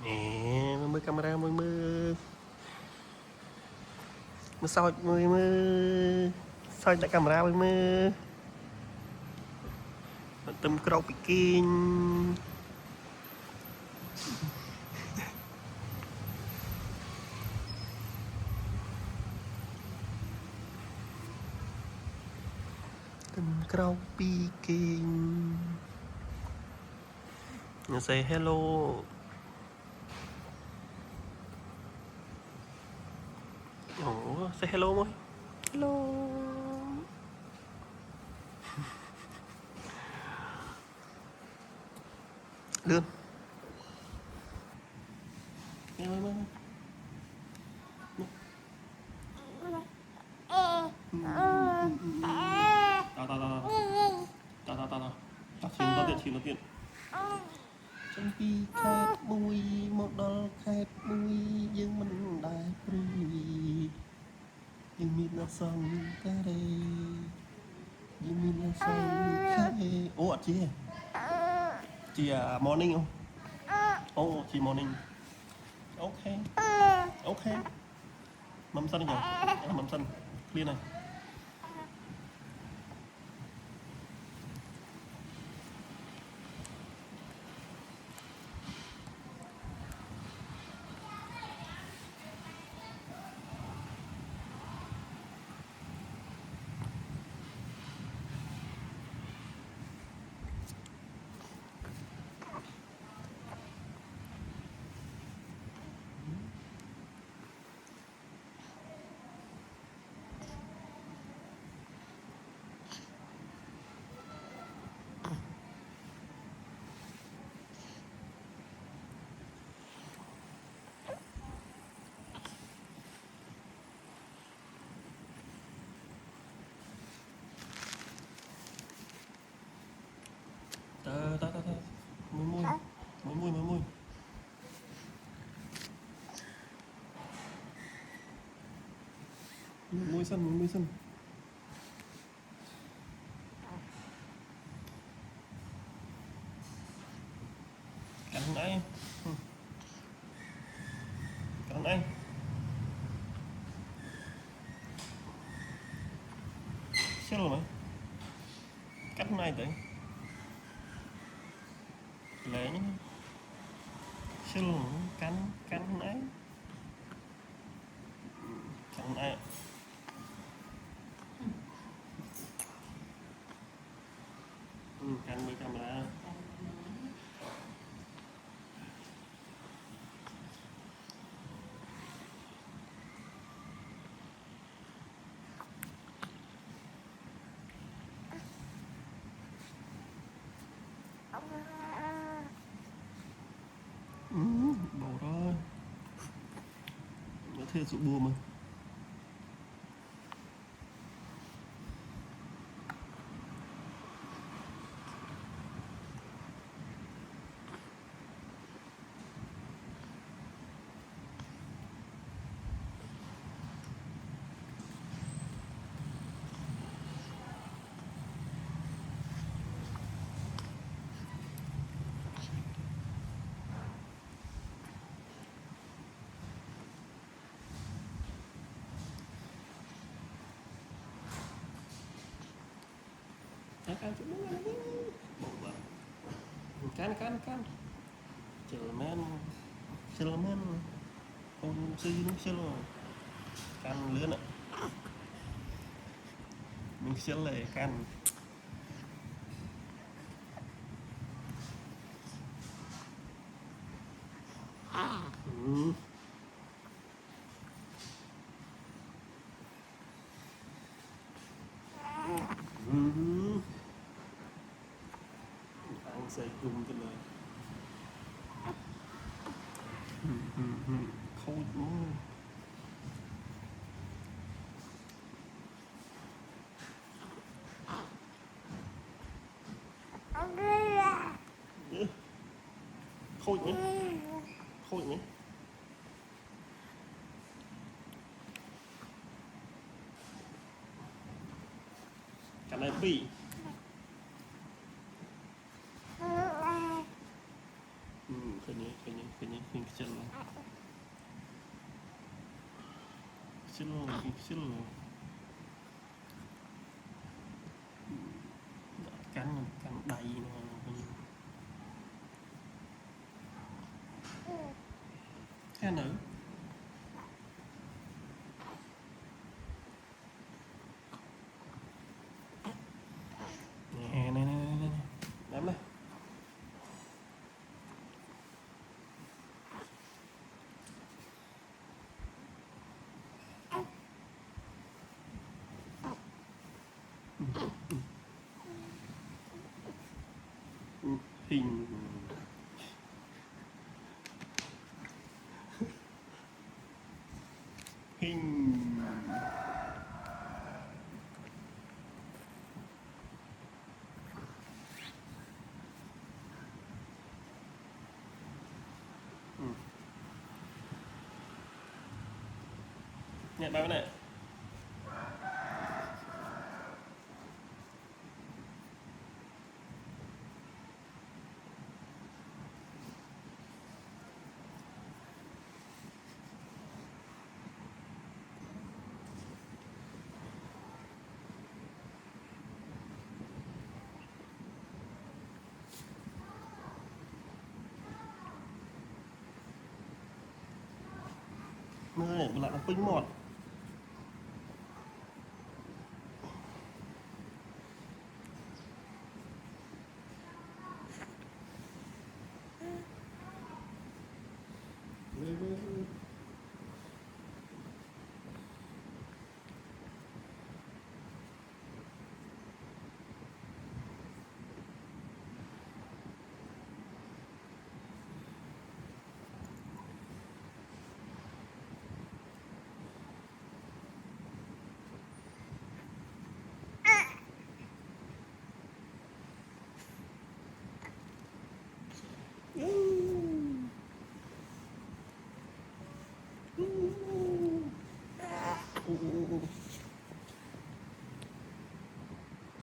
nè mới camera mới soi mới soi tại camera mới tâm cầu bị kinh tâm cầu bị kinh say hello say hello môi hello lươn tao xin nó tiện trong khi khét mùi một đôi khét mùi nhưng mình đại pru nhưng mình là song cái đây nhưng mình là song cái ủa chị à morning không chị morning ok ok mắm xanh rồi mắm xanh clear này môi môi xanh cắn anh cắn anh chết rồi mày cắt này tới lấy chết rồi cắn ấy cắn ấy cắn với camera bầu đó nó thêm sụp bùa mà cắn chút nữa cắn chờ men không suy nó chờ cắn lươn ạ mình sẽ lại cắn anh sẽ cùng cái lời không khôi nhé cái này bị cái này chân cắn cắn đầy thế nữ nè đám này hình hình nè ba cái này mưa này lại nó pinh một